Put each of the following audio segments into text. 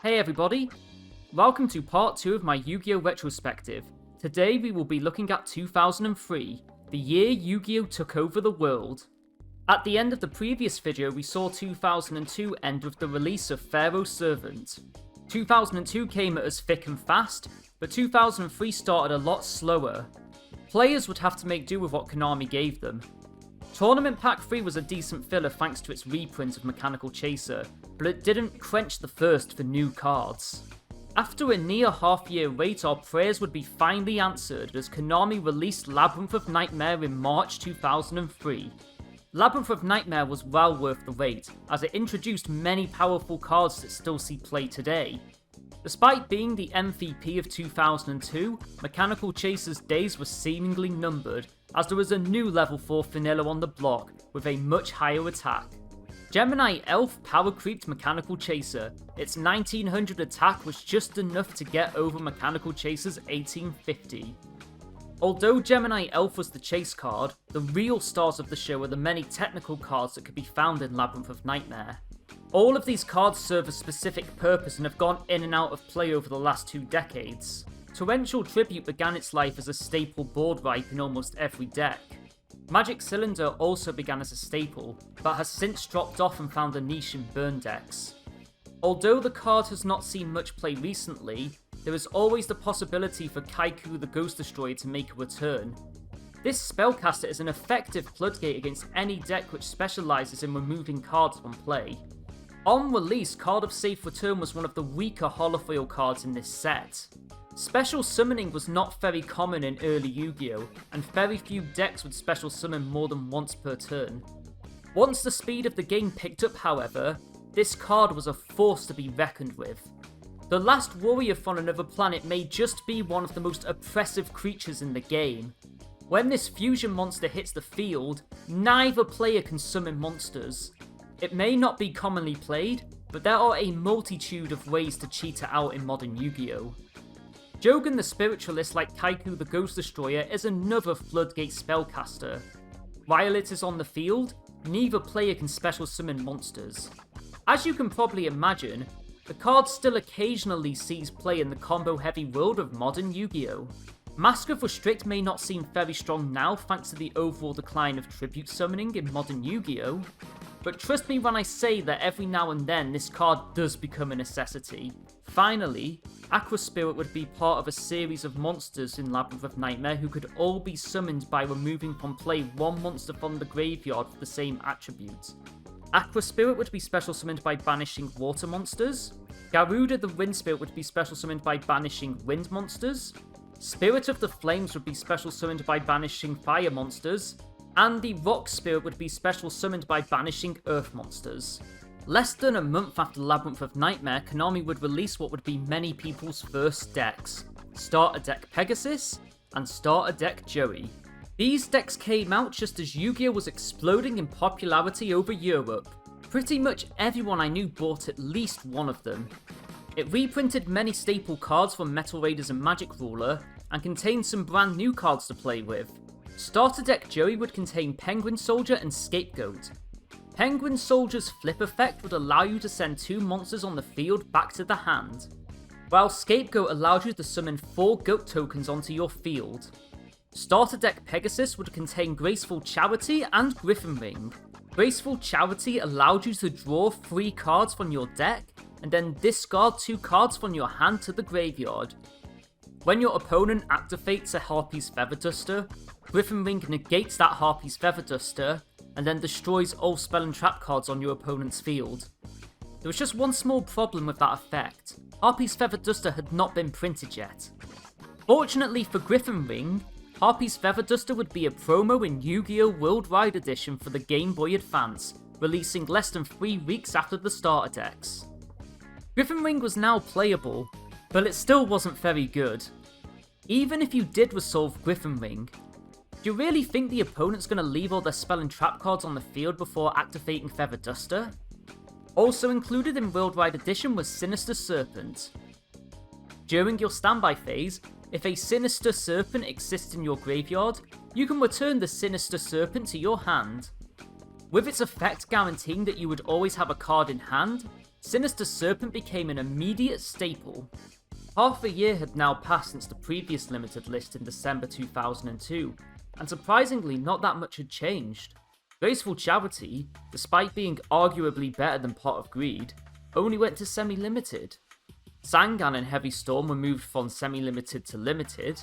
Hey everybody, welcome to part 2 of my Yu-Gi-Oh! Retrospective. Today we will be looking at 2003, the year Yu-Gi-Oh! Took over the world. At the end of the previous video we saw 2002 end with the release of Pharaoh's Servant. 2002 came at us thick and fast, but 2003 started a lot slower. Players would have to make do with what Konami gave them. Tournament Pack 3 was a decent filler thanks to its reprint of Mechanical Chaser, but it didn't quench the thirst for new cards. After a near half-year wait, our prayers would be finally answered as Konami released Labyrinth of Nightmare in March 2003. Labyrinth of Nightmare was well worth the wait, as it introduced many powerful cards that still see play today. Despite being the MVP of 2002, Mechanical Chaser's days were seemingly numbered, as there was a new level 4 vanilla on the block with a much higher attack. Gemini Elf power creeped Mechanical Chaser. Its 1900 attack was just enough to get over Mechanical Chaser's 1850. Although Gemini Elf was the chase card, the real stars of the show are the many technical cards that could be found in Labyrinth of Nightmare. All of these cards serve a specific purpose and have gone in and out of play over the last 2 decades. Torrential Tribute began its life as a staple board wipe in almost every deck. Magic Cylinder also began as a staple, but has since dropped off and found a niche in burn decks. Although the card has not seen much play recently, there is always the possibility for Kaiku the Ghost Destroyer to make a return. This spellcaster is an effective floodgate against any deck which specialises in removing cards from play. On release, Card of Safe Return was one of the weaker holofoil cards in this set. Special summoning was not very common in early Yu-Gi-Oh! And very few decks would special summon more than once per turn. Once the speed of the game picked up, however, this card was a force to be reckoned with. The last warrior from another planet may just be one of the most oppressive creatures in the game. When this fusion monster hits the field, neither player can summon monsters. It may not be commonly played, but there are a multitude of ways to cheat it out in modern Yu-Gi-Oh! Jogan the Spiritualist, like Kaiku the Ghost Destroyer, is another floodgate spellcaster. While it is on the field, neither player can special summon monsters. As you can probably imagine, the card still occasionally sees play in the combo-heavy world of modern Yu-Gi-Oh! Mask of Restrict may not seem very strong now thanks to the overall decline of tribute summoning in modern Yu-Gi-Oh! But trust me when I say that every now and then this card does become a necessity. Finally, Aqua Spirit would be part of a series of monsters in Labyrinth of Nightmare who could all be summoned by removing from play one monster from the graveyard with the same attribute. Aqua Spirit would be special summoned by banishing water monsters. Garuda the Wind Spirit would be special summoned by banishing wind monsters. Spirit of the Flames would be special summoned by banishing fire monsters. And the Rock Spirit would be special summoned by banishing earth monsters. Less than a month after Labyrinth of Nightmare, Konami would release what would be many people's first decks: Starter Deck Pegasus and Starter Deck Joey. These decks came out just as Yu-Gi-Oh! Was exploding in popularity over Europe. Pretty much everyone I knew bought at least one of them. It reprinted many staple cards from Metal Raiders and Magic Ruler, and contained some brand new cards to play with. Starter Deck Joey would contain Penguin Soldier and Scapegoat. Penguin Soldier's flip effect would allow you to send 2 monsters on the field back to the hand, while Scapegoat allowed you to summon 4 goat tokens onto your field. Starter Deck Pegasus would contain Graceful Charity and Griffin Ring. Graceful Charity allowed you to draw 3 cards from your deck, and then discard 2 cards from your hand to the graveyard. When your opponent activates a Harpy's Feather Duster, Griffin Ring negates that Harpy's Feather Duster, and then destroys all spell and trap cards on your opponent's field. There was just one small problem with that effect: Harpy's Feather Duster had not been printed yet. Fortunately for Griffin Ring, Harpy's Feather Duster would be a promo in Yu-Gi-Oh! Worldwide Edition for the Game Boy Advance, releasing less than 3 weeks after the starter decks. Griffin Ring was now playable, but it still wasn't very good. Even if you did resolve Griffin Ring, do you really think the opponent's going to leave all their spell and trap cards on the field before activating Feather Duster? Also included in Worldwide Edition was Sinister Serpent. During your standby phase, if a Sinister Serpent exists in your graveyard, you can return the Sinister Serpent to your hand. With its effect guaranteeing that you would always have a card in hand, Sinister Serpent became an immediate staple. Half a year had now passed since the previous limited list in December 2002, and surprisingly not that much had changed. Graceful Charity, despite being arguably better than Pot of Greed, only went to semi-limited. Sangan and Heavy Storm were moved from semi-limited to limited,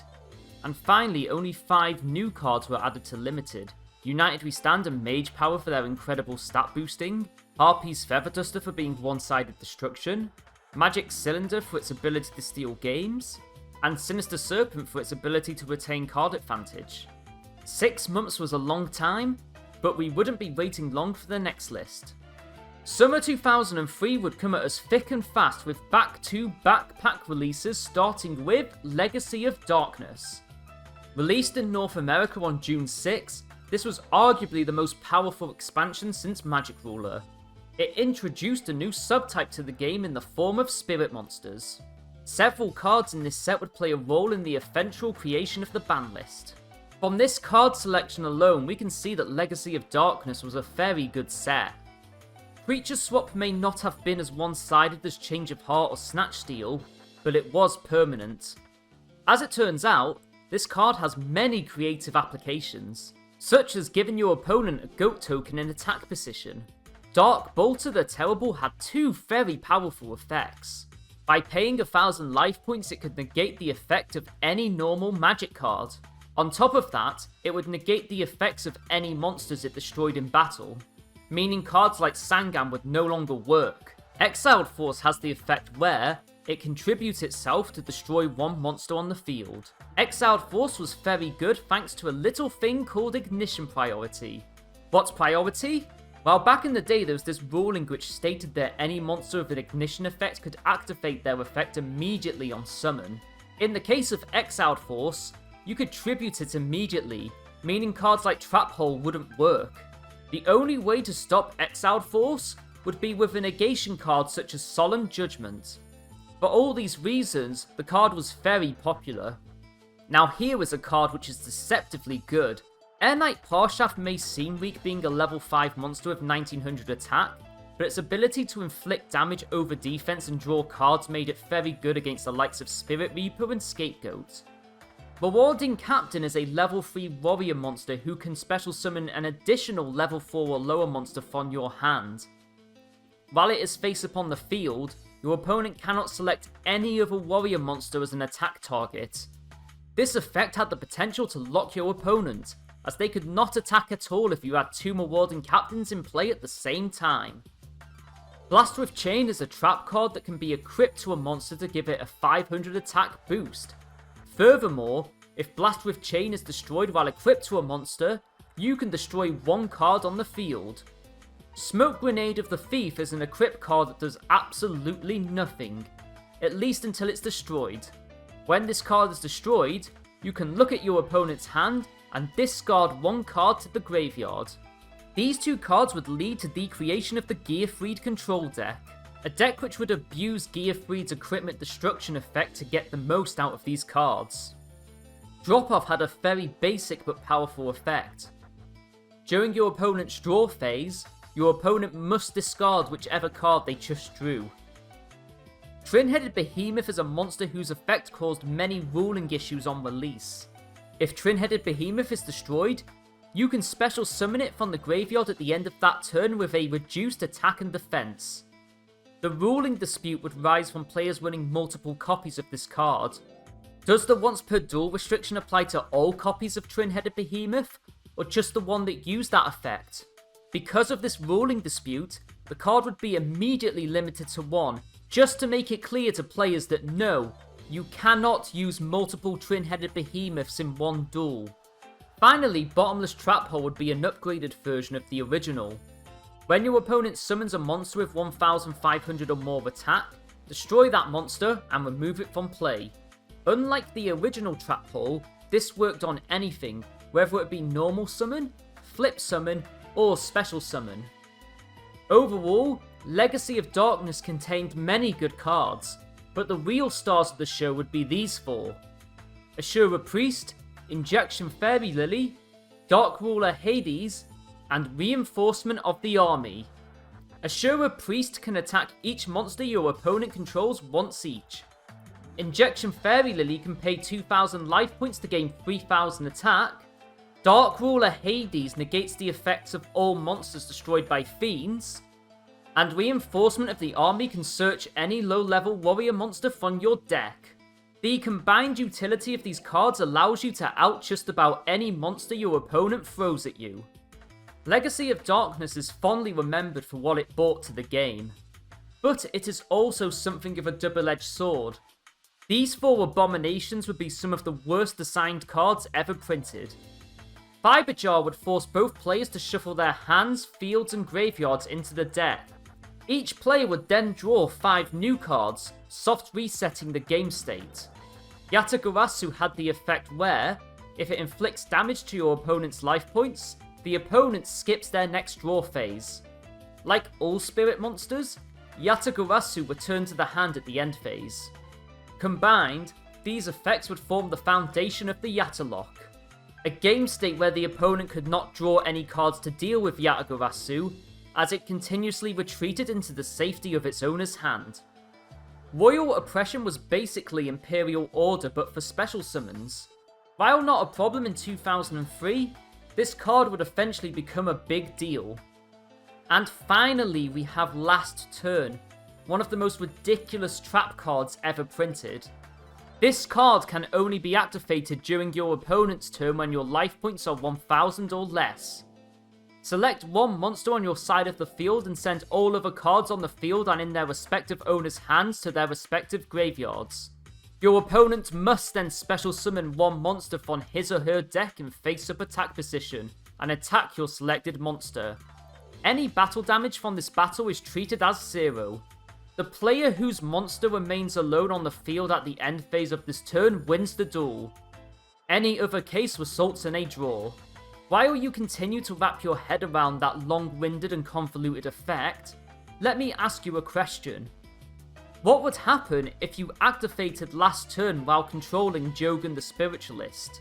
and finally only 5 new cards were added to limited. United We Stand and Mage Power for their incredible stat boosting, Harpy's Feather Duster for being one-sided destruction, Magic Cylinder for its ability to steal games, and Sinister Serpent for its ability to retain card advantage. 6 months was a long time, but we wouldn't be waiting long for the next list. Summer 2003 would come at us thick and fast with back-to-back pack releases, starting with Legacy of Darkness. Released in North America on June 6, this was arguably the most powerful expansion since Magic Ruler. It introduced a new subtype to the game in the form of spirit monsters. Several cards in this set would play a role in the eventual creation of the ban list. From this card selection alone, we can see that Legacy of Darkness was a very good set. Creature Swap may not have been as one-sided as Change of Heart or Snatch Steal, but it was permanent. As it turns out, this card has many creative applications, such as giving your opponent a goat token in attack position. Dark Bolter the Terrible had 2 very powerful effects. By paying 1000 life points, it could negate the effect of any normal magic card. On top of that, it would negate the effects of any monsters it destroyed in battle, meaning cards like Sangan would no longer work. Exiled Force has the effect where it contributes itself to destroy 1 monster on the field. Exiled Force was very good thanks to a little thing called Ignition Priority. What's Priority? Well, back in the day there was this ruling which stated that any monster with an Ignition effect could activate their effect immediately on summon. In the case of Exiled Force, you could tribute it immediately, meaning cards like Trap Hole wouldn't work. The only way to stop Exiled Force would be with a negation card such as Solemn Judgment. For all these reasons, the card was very popular. Now here is a card which is deceptively good. Air Knight Parshaft may seem weak being a level 5 monster with 1900 attack, but its ability to inflict damage over defense and draw cards made it very good against the likes of Spirit Reaper and Scapegoat. Marauding Captain is a level 3 warrior monster who can special summon an additional level 4 or lower monster from your hand. While it is face upon the field, your opponent cannot select any other warrior monster as an attack target. This effect had the potential to lock your opponent, as they could not attack at all if you had 2 Marauding Captains in play at the same time. Blast with Chain is a trap card that can be equipped to a monster to give it a 500 attack boost. Furthermore, if Blast with Chain is destroyed while equipped to a monster, you can destroy 1 card on the field. Smoke Grenade of the Thief is an equipped card that does absolutely nothing, at least until it's destroyed. When this card is destroyed, you can look at your opponent's hand and discard 1 card to the graveyard. These 2 cards would lead to the creation of the Gearfried control deck, a deck which would abuse Gearfried's equipment destruction effect to get the most out of these cards. Drop-Off had a very basic but powerful effect. During your opponent's draw phase, your opponent must discard whichever card they just drew. Trin-Headed Behemoth is a monster whose effect caused many ruling issues on release. If Trin-Headed Behemoth is destroyed, you can special summon it from the graveyard at the end of that turn with a reduced attack and defense. The ruling dispute would rise from players running multiple copies of this card. Does the once per duel restriction apply to all copies of Trin-Headed Behemoth, or just the one that used that effect? Because of this ruling dispute, the card would be immediately limited to 1, just to make it clear to players that no, you cannot use multiple Trin-Headed Behemoths in 1 duel. Finally, Bottomless Trap Hole would be an upgraded version of the original. When your opponent summons a monster with 1500 or more attack, destroy that monster and remove it from play. Unlike the original Trap Hole, this worked on anything, whether it be normal summon, flip summon, or special summon. Overall, Legacy of Darkness contained many good cards, but the real stars of the show would be these 4. Ashura Priest, Injection Fairy Lily, Dark Ruler Hades, and Reinforcement of the Army. Ashura Priest can attack each monster your opponent controls once each. Injection Fairy Lily can pay 2000 life points to gain 3000 attack. Dark Ruler Hades negates the effects of all monsters destroyed by fiends. And Reinforcement of the Army can search any low-level warrior monster from your deck. The combined utility of these cards allows you to out just about any monster your opponent throws at you. Legacy of Darkness is fondly remembered for what it brought to the game, but it is also something of a double-edged sword. These 4 abominations would be some of the worst assigned cards ever printed. Fiber Jar would force both players to shuffle their hands, fields and graveyards into the deck. Each player would then draw 5 new cards, soft resetting the game state. Yatagarasu had the effect where, if it inflicts damage to your opponent's life points, the opponent skips their next draw phase. Like all spirit monsters, Yatagarasu returned to the hand at the end phase. Combined, these effects would form the foundation of the Yatalock, a game state where the opponent could not draw any cards to deal with Yatagarasu, as it continuously retreated into the safety of its owner's hand. Royal Oppression was basically Imperial Order but for special summons. While not a problem in 2003, this card would eventually become a big deal. And finally we have Last Turn, one of the most ridiculous trap cards ever printed. This card can only be activated during your opponent's turn when your life points are 1000 or less. Select one monster on your side of the field and send all other cards on the field and in their respective owner's hands to their respective graveyards. Your opponent must then special summon one monster from his or her deck in face-up attack position and attack your selected monster. Any battle damage from this battle is treated as 0. The player whose monster remains alone on the field at the end phase of this turn wins the duel. Any other case results in a draw. While you continue to wrap your head around that long-winded and convoluted effect, let me ask you a question. What would happen if you activated Last Turn while controlling Jogan the Spiritualist?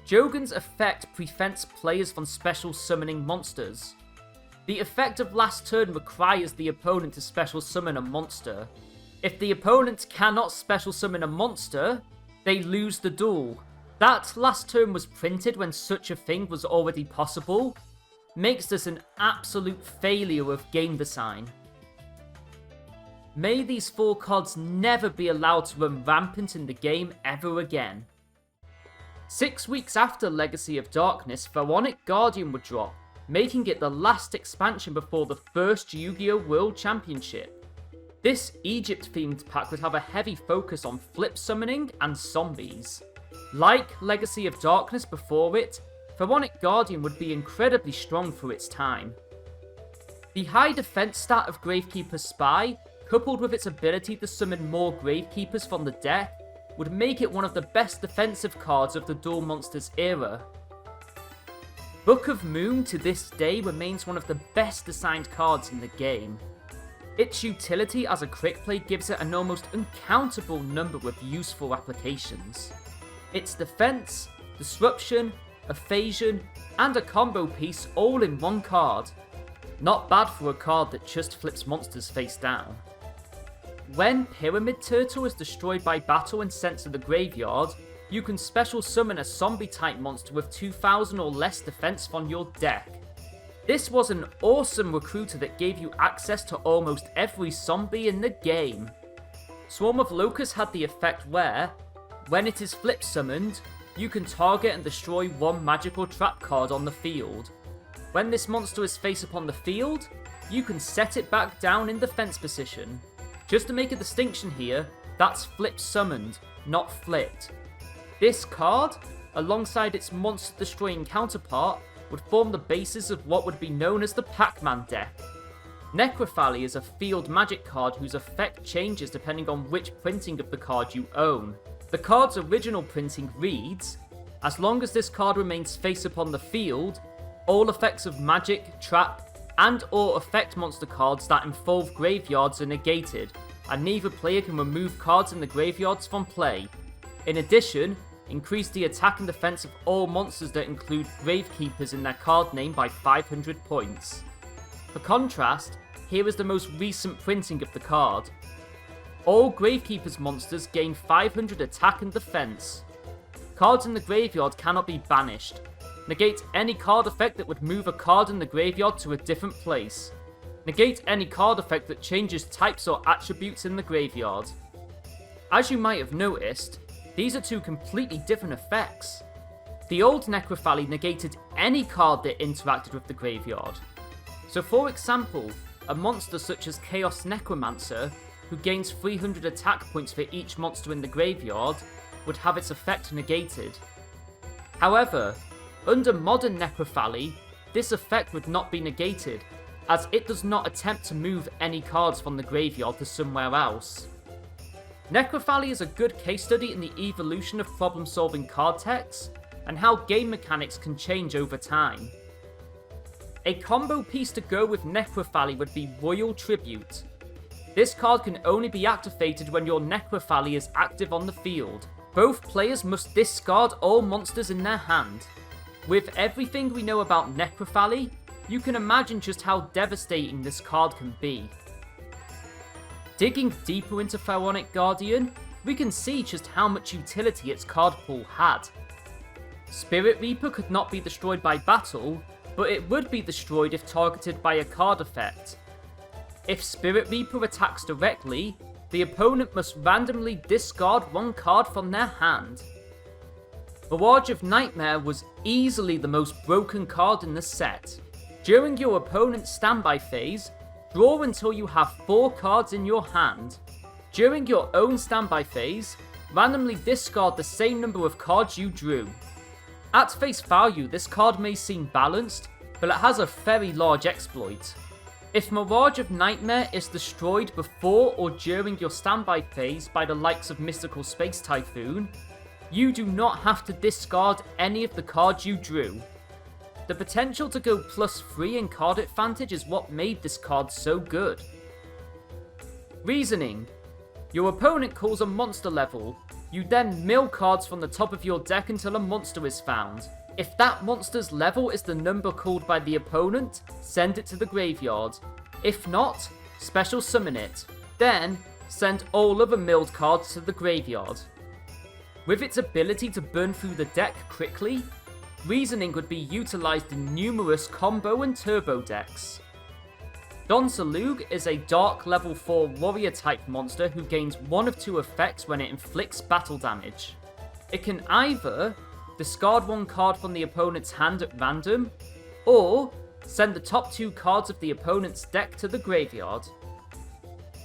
Jogan's effect prevents players from special summoning monsters. The effect of Last Turn requires the opponent to special summon a monster. If the opponent cannot special summon a monster, they lose the duel. That Last Turn was printed when such a thing was already possible, makes this an absolute failure of game design. May these 4 cards never be allowed to run rampant in the game ever again. 6 weeks after Legacy of Darkness, Pharaonic Guardian would drop, making it the last expansion before the first Yu-Gi-Oh! World Championship. This Egypt-themed pack would have a heavy focus on flip summoning and zombies. Like Legacy of Darkness before it, Pharaonic Guardian would be incredibly strong for its time. The high defense stat of Gravekeeper's Spy, coupled with its ability to summon more Gravekeepers from the deck, would make it one of the best defensive cards of the Duel Monsters era. Book of Moon to this day remains one of the best designed cards in the game. Its utility as a quick play gives it an almost uncountable number of useful applications. Its defense, disruption, evasion, and a combo piece all in one card. Not bad for a card that just flips monsters face down. When Pyramid Turtle is destroyed by battle and sent to the graveyard, you can special summon a zombie type monster with 2000 or less defense from your deck. This was an awesome recruiter that gave you access to almost every zombie in the game. Swarm of Locusts had the effect where, when it is flip summoned, you can target and destroy one magical trap card on the field. When this monster is face up on the field, you can set it back down in defense position. Just to make a distinction here, that's flip summoned, not flipped. This card, alongside its monster destroying counterpart, would form the basis of what would be known as the Pac-Man deck. Necrovalley is a field magic card whose effect changes depending on which printing of the card you own. The card's original printing reads, as long as this card remains face up on the field, all effects of magic, trap, and or effect monster cards that involve graveyards are negated, and neither player can remove cards in the graveyards from play. In addition, increase the attack and defense of all monsters that include Gravekeepers in their card name by 500 points. For contrast, here is the most recent printing of the card. All Gravekeeper's monsters gain 500 attack and defense. Cards in the graveyard cannot be banished. Negate any card effect that would move a card in the graveyard to a different place. Negate any card effect that changes types or attributes in the graveyard. As you might have noticed, these are two completely different effects. The Old Necrovalley negated any card that interacted with the graveyard. So for example, a monster such as Chaos Necromancer, who gains 300 attack points for each monster in the graveyard, would have its effect negated. However, under modern Necrovalley, this effect would not be negated, as it does not attempt to move any cards from the graveyard to somewhere else. Necrovalley is a good case study in the evolution of problem-solving card techs, and how game mechanics can change over time. A combo piece to go with Necrovalley would be Royal Tribute. This card can only be activated when your Necrovalley is active on the field. Both players must discard all monsters in their hand. With everything we know about Necrovalley, you can imagine just how devastating this card can be. Digging deeper into Pharaonic Guardian, we can see just how much utility its card pool had. Spirit Reaper could not be destroyed by battle, but it would be destroyed if targeted by a card effect. If Spirit Reaper attacks directly, the opponent must randomly discard one card from their hand. Mirage of Nightmare was easily the most broken card in the set. During your opponent's standby phase, draw until you have 4 cards in your hand. During your own standby phase, randomly discard the same number of cards you drew. At face value, this card may seem balanced, but it has a very large exploit. If Mirage of Nightmare is destroyed before or during your standby phase by the likes of Mystical Space Typhoon, you do not have to discard any of the cards you drew. The potential to go +3 in card advantage is what made this card so good. Reasoning. Your opponent calls a monster level. You then mill cards from the top of your deck until a monster is found. If that monster's level is the number called by the opponent, send it to the graveyard. If not, special summon it. Then, send all other milled cards to the graveyard. With its ability to burn through the deck quickly, Reasoning would be utilised in numerous combo and turbo decks. Don Salug is a dark level 4 warrior type monster who gains one of 2 effects when it inflicts battle damage. It can either discard 1 card from the opponent's hand at random, or send the top 2 cards of the opponent's deck to the graveyard.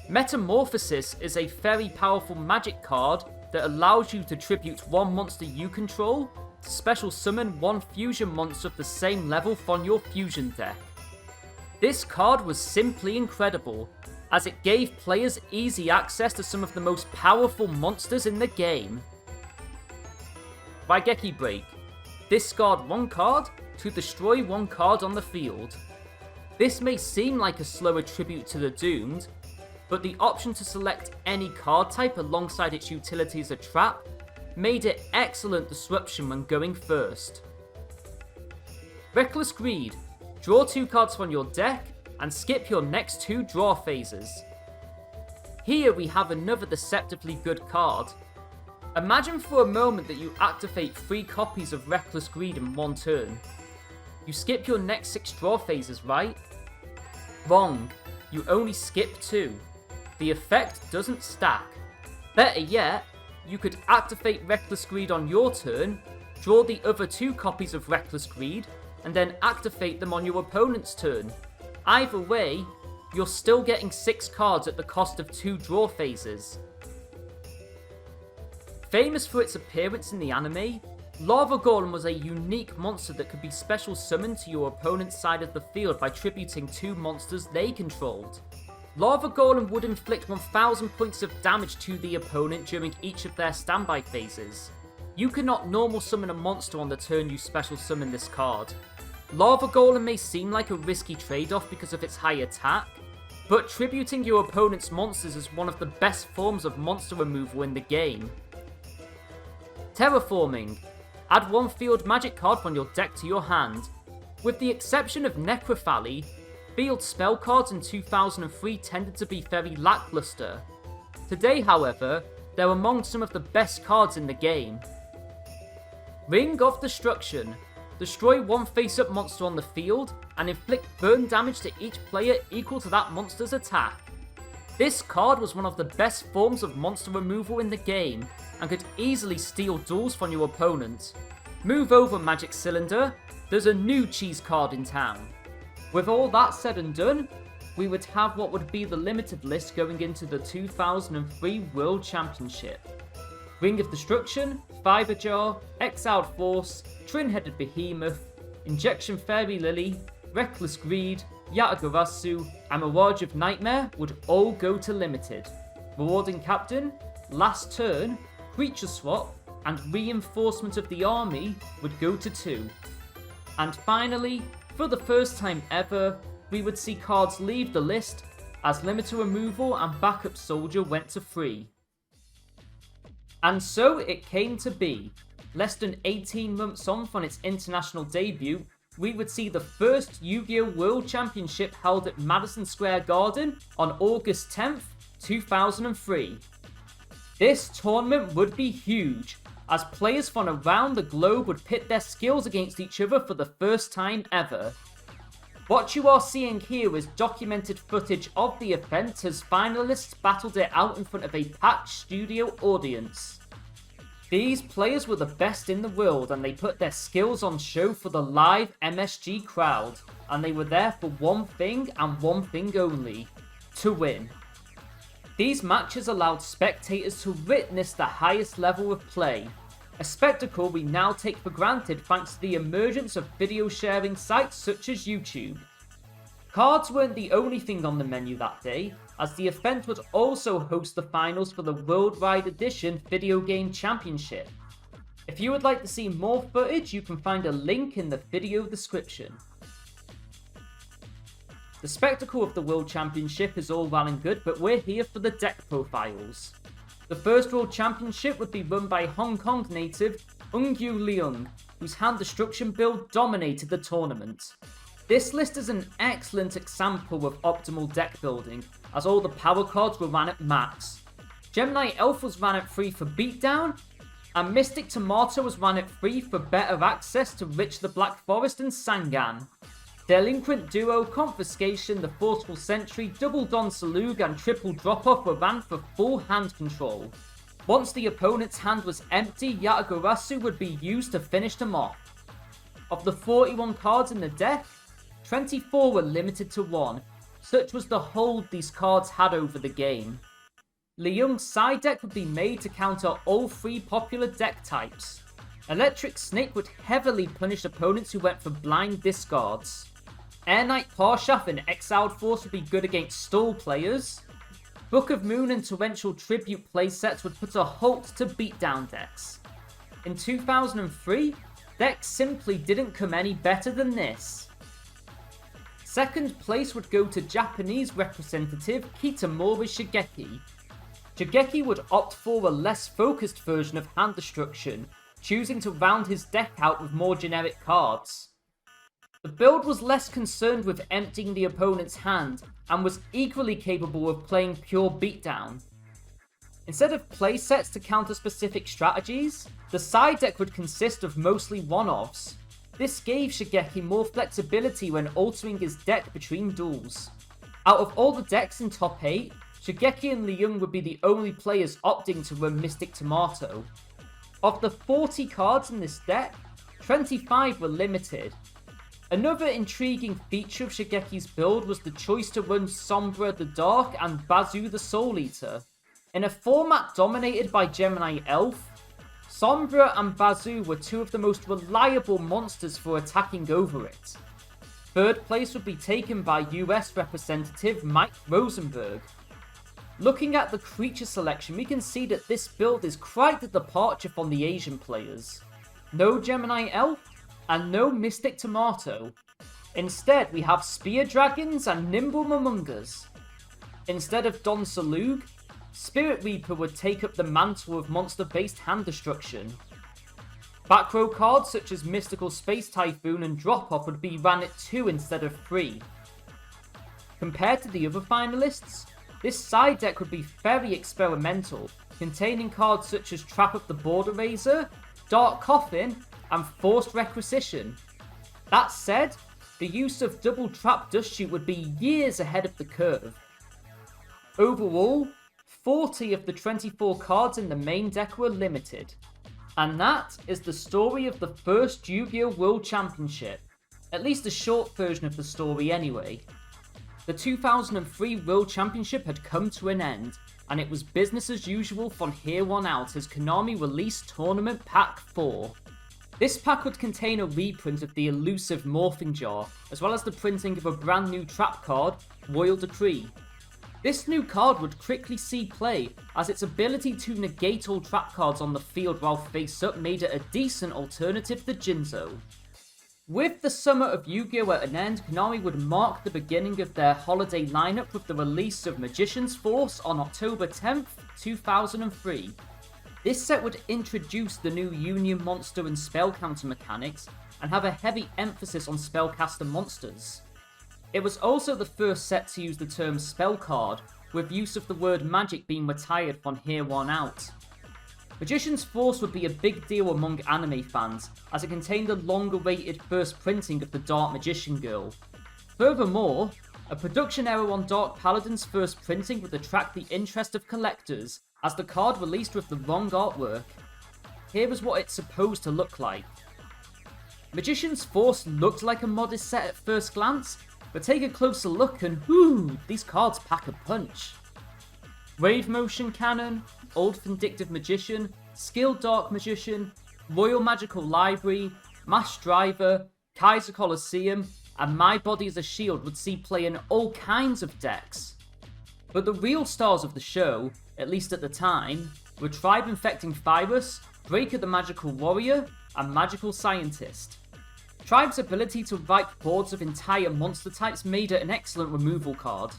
Metamorphosis is a very powerful magic card that allows you to tribute 1 monster you control to special summon 1 fusion monster of the same level from your fusion deck. This card was simply incredible, as it gave players easy access to some of the most powerful monsters in the game. Raigeki Break. Discard 1 card to destroy 1 card on the field. This may seem like a slower tribute to the Doomed, but the option to select any card type alongside its utility as a trap made it excellent disruption when going first. Reckless Greed. Draw 2 cards from your deck and skip your next 2 draw phases. Here we have another deceptively good card. Imagine for a moment that you activate 3 copies of Reckless Greed in 1 turn. You skip your next 6 draw phases, right? Wrong. You only skip 2. The effect doesn't stack. Better yet, you could activate Reckless Greed on your turn, draw the other 2 copies of Reckless Greed, and then activate them on your opponent's turn. Either way, you're still getting 6 cards at the cost of 2 draw phases. Famous for its appearance in the anime, Lava Golem was a unique monster that could be special summoned to your opponent's side of the field by tributing 2 monsters they controlled. Lava Golem would inflict 1000 points of damage to the opponent during each of their standby phases. You cannot normal summon a monster on the turn you special summon this card. Lava Golem may seem like a risky trade-off because of its high attack, but tributing your opponent's monsters is one of the best forms of monster removal in the game. Terraforming. Add 1 field magic card from your deck to your hand. With the exception of Necrovalley, field spell cards in 2003 tended to be very lackluster. Today, however, they're among some of the best cards in the game. Ring of Destruction. Destroy one face-up monster on the field and inflict burn damage to each player equal to that monster's attack. This card was one of the best forms of monster removal in the game and could easily steal duels from your opponent. Move over, Magic Cylinder, there's a new cheese card in town. With all that said and done, we would have what would be the limited list going into the 2003 World Championship. Ring of Destruction, Fiber Jar, Exiled Force, Twin-Headed Behemoth, Injection Fairy Lily, Reckless Greed, Yatagarasu, and Mirage of Nightmare would all go to limited. Rewarding Captain, Last Turn, Creature Swap, and Reinforcement of the Army would go to 2. And finally, for the first time ever, we would see cards leave the list as Limiter Removal and Backup Soldier went to 3. And so it came to be. Less than 18 months on from its international debut, we would see the first Yu-Gi-Oh! World Championship held at Madison Square Garden on August 10th, 2003. This tournament would be huge, as players from around the globe would pit their skills against each other for the first time ever. What you are seeing here is documented footage of the event as finalists battled it out in front of a packed studio audience. These players were the best in the world and they put their skills on show for the live MSG crowd, and they were there for one thing and one thing only: to win. These matches allowed spectators to witness the highest level of play, a spectacle we now take for granted thanks to the emergence of video sharing sites such as YouTube. Cards weren't the only thing on the menu that day, as the event would also host the finals for the Worldwide Edition Video Game Championship. If you would like to see more footage, you can find a link in the video description. The spectacle of the World Championship is all well and good, but we're here for the deck profiles. The first World Championship would be run by Hong Kong native Eungyu Leung, whose hand destruction build dominated the tournament. This list is an excellent example of optimal deck building, as all the power cards were ran at max. Gemini Elf was ran at 3 for beatdown, and Mystic Tomato was ran at 3 for better access to Rich the Black Forest and Sangan. Delinquent Duo, Confiscation, the Forceful Sentry, Double Don Salug and Triple Drop-Off were ran for full hand control. Once the opponent's hand was empty, Yatagarasu would be used to finish them off. Of the 41 cards in the deck, 24 were limited to 1, such was the hold these cards had over the game. Leung's side deck would be made to counter all 3 popular deck types. Electric Snake would heavily punish opponents who went for blind discards. Air Knight Parshath and Exiled Force would be good against stall players. Book of Moon and Torrential Tribute playsets would put a halt to beatdown decks. In 2003, decks simply didn't come any better than this. Second place would go to Japanese representative Kitamori Shigeki. Shigeki would opt for a less focused version of hand destruction, choosing to round his deck out with more generic cards. The build was less concerned with emptying the opponent's hand, and was equally capable of playing pure beatdown. Instead of playsets to counter specific strategies, the side deck would consist of mostly one-offs. This gave Shigeki more flexibility when altering his deck between duels. Out of all the decks in top 8, Shigeki and Leung would be the only players opting to run Mystic Tomato. Of the 40 cards in this deck, 25 were limited. Another intriguing feature of Shigeki's build was the choice to run Sombra the Dark and Bazoo the Soul Eater. In a format dominated by Gemini Elf, Sombra and Bazoo were 2 of the most reliable monsters for attacking over it. Third place would be taken by US representative Mike Rosenberg. Looking at the creature selection, we can see that this build is quite a departure from the Asian players. No Gemini Elf, and no Mystic Tomato. Instead, we have Spear Dragons and Nimble Momungas. Instead of Don Salug, Spirit Reaper would take up the mantle of monster-based hand destruction. Back row cards such as Mystical Space Typhoon and Drop-Off would be ran at 2 instead of 3. Compared to the other finalists, this side deck would be very experimental, containing cards such as Trap Up the Border Raiser, Dark Coffin, and Forced Requisition. That said, the use of double trap Dust Shoot would be years ahead of the curve. Overall, 40 of the 24 cards in the main deck were limited. And that is the story of the first Yu-Gi-Oh! World Championship, at least a short version of the story anyway. The 2003 World Championship had come to an end, and it was business as usual from here on out as Konami released Tournament Pack 4. This pack would contain a reprint of the elusive Morphing Jar, as well as the printing of a brand new trap card, Royal Decree. This new card would quickly see play, as its ability to negate all trap cards on the field while face up made it a decent alternative to Jinzo. With the summer of Yu-Gi-Oh! At an end, Konami would mark the beginning of their holiday lineup with the release of Magician's Force on October 10th, 2003. This set would introduce the new Union Monster and Spell Counter mechanics, and have a heavy emphasis on Spellcaster monsters. It was also the first set to use the term spell card, with use of the word magic being retired from here on out. Magician's Force would be a big deal among anime fans, as it contained the long-awaited first printing of the Dark Magician Girl. Furthermore, a production error on Dark Paladin's first printing would attract the interest of collectors, as the card released with the wrong artwork. Here is what it's supposed to look like. Magician's Force looked like a modest set at first glance, but take a closer look and whoo, these cards pack a punch. Wave Motion Cannon, Old Vindictive Magician, Skilled Dark Magician, Royal Magical Library, Mass Driver, Kaiser Colosseum, and My Body as a Shield would see play in all kinds of decks. But the real stars of the show, at least at the time, were Tribe Infecting Virus, Breaker the Magical Warrior, and Magical Scientist. Tribe's ability to wipe boards of entire monster types made it an excellent removal card.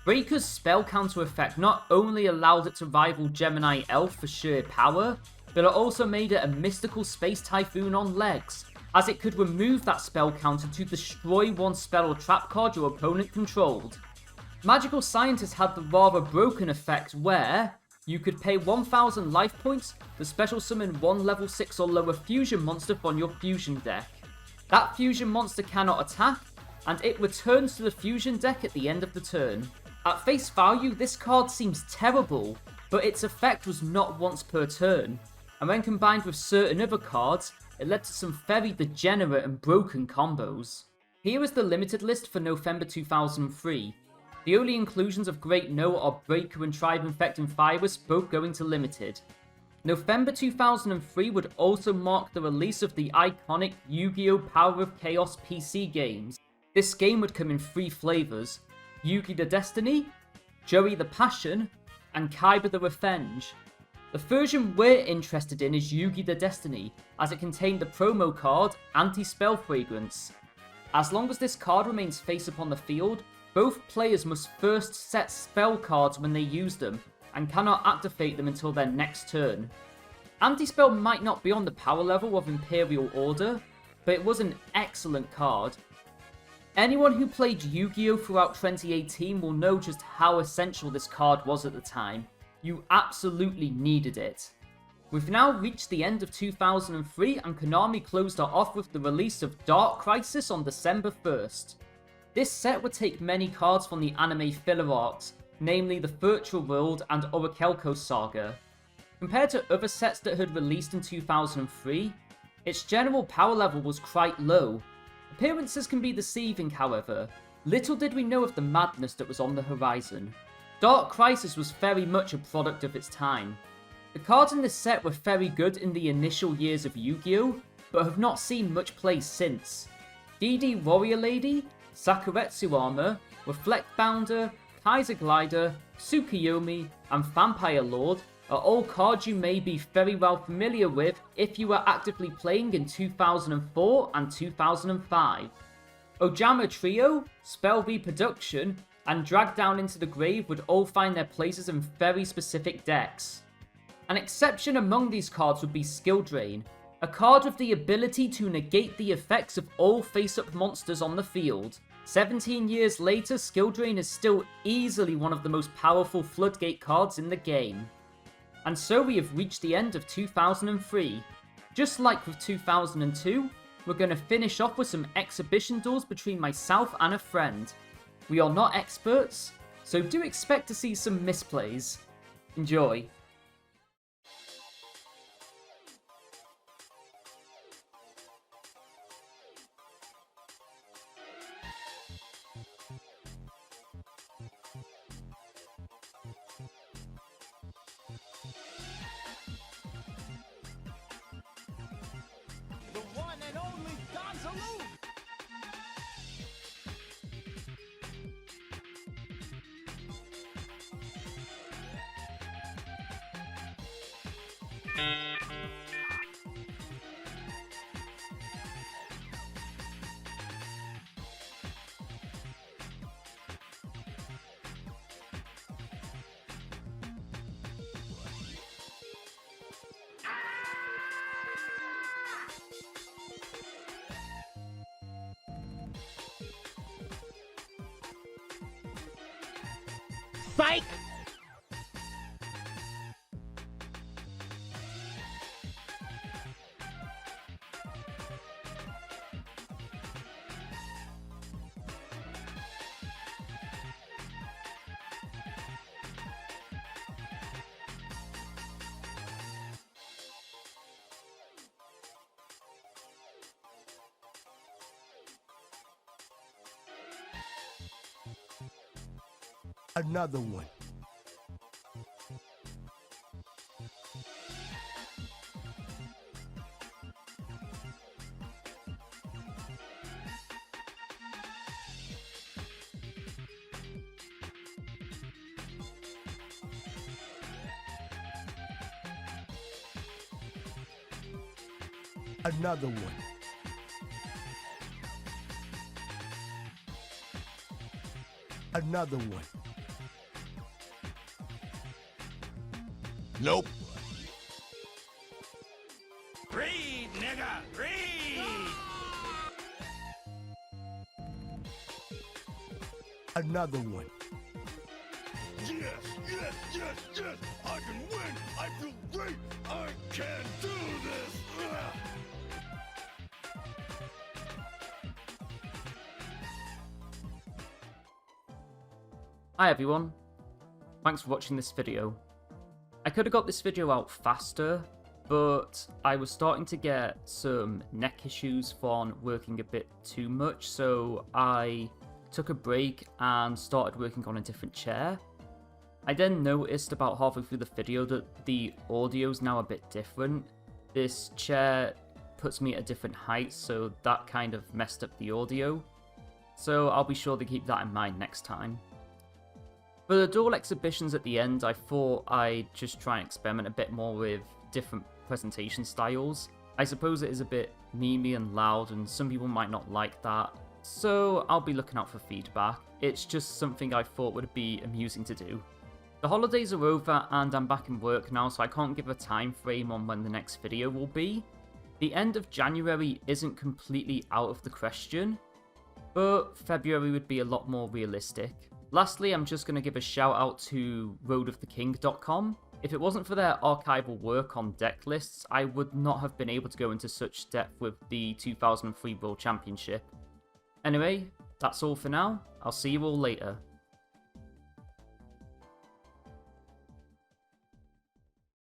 Breaker's spell counter effect not only allowed it to rival Gemini Elf for sheer power, but it also made it a mystical space typhoon on legs, as it could remove that spell counter to destroy one spell or trap card your opponent controlled. Magical Scientist had the rather broken effect where you could pay 1000 life points to special summon one level 6 or lower fusion monster from your fusion deck. That fusion monster cannot attack, and it returns to the fusion deck at the end of the turn. At face value, this card seems terrible, but its effect was not once per turn, and when combined with certain other cards, it led to some very degenerate and broken combos. Here is the limited list for November 2003. The only inclusions of great note are Breaker and Tribe Infecting Virus, both going to limited. November 2003 would also mark the release of the iconic Yu-Gi-Oh! Power of Chaos PC games. This game would come in 3 flavors: Yugi the Destiny, Joey the Passion, and Kaiba the Revenge. The version we're interested in is Yugi the Destiny, as it contained the promo card Anti-Spell Fragrance. As long as this card remains face up on the field, both players must first set spell cards when they use them, and cannot activate them until their next turn. Anti-Spell might not be on the power level of Imperial Order, but it was an excellent card. Anyone who played Yu-Gi-Oh! Throughout 2018 will know just how essential this card was at the time. You absolutely needed it. We've now reached the end of 2003 and Konami closed it off with the release of Dark Crisis on December 1st. This set would take many cards from the anime filler arcs, namely the Virtual World and Orakelko Saga. Compared to other sets that had released in 2003, its general power level was quite low. Appearances can be deceiving, however. Little did we know of the madness that was on the horizon. Dark Crisis was very much a product of its time. The cards in this set were very good in the initial years of Yu-Gi-Oh!, but have not seen much play since. DD Warrior Lady, Sakuretsu Armor, Reflect Bounder, Kaiser Glider, Tsukuyomi, and Vampire Lord are all cards you may be very well familiar with if you were actively playing in 2004 and 2005. Ojama Trio, Spell Reproduction, and Drag Down into the Grave would all find their places in very specific decks. An exception among these cards would be Skill Drain, a card with the ability to negate the effects of all face-up monsters on the field. 17 years later, Skill Drain is still easily one of the most powerful Floodgate cards in the game. And so we have reached the end of 2003. Just like with 2002, we're going to finish off with some exhibition duels between myself and a friend. We are not experts, so do expect to see some misplays. Enjoy. Psych! Another one. Another one. Another one. Nope. Read, nigga, read! Another one. Yes, yes, yes, yes! I can win! I feel great! I can do this! Hi everyone, thanks for watching this video. I could have got this video out faster, but I was starting to get some neck issues from working a bit too much, so I took a break and started working on a different chair. I then noticed about halfway through the video that the audio's now a bit different. This chair puts me at a different height, so that kind of messed up the audio. So I'll be sure to keep that in mind next time. For the dual exhibitions at the end, I thought I'd just try and experiment a bit more with different presentation styles. I suppose it is a bit memey and loud, and some people might not like that, so I'll be looking out for feedback. It's just something I thought would be amusing to do. The holidays are over and I'm back in work now, so I can't give a time frame on when the next video will be. The end of January isn't completely out of the question, but February would be a lot more realistic. Lastly, I'm just going to give a shout out to roadoftheking.com. If it wasn't for their archival work on deck lists, I would not have been able to go into such depth with the 2003 World Championship. Anyway, that's all for now. I'll see you all later.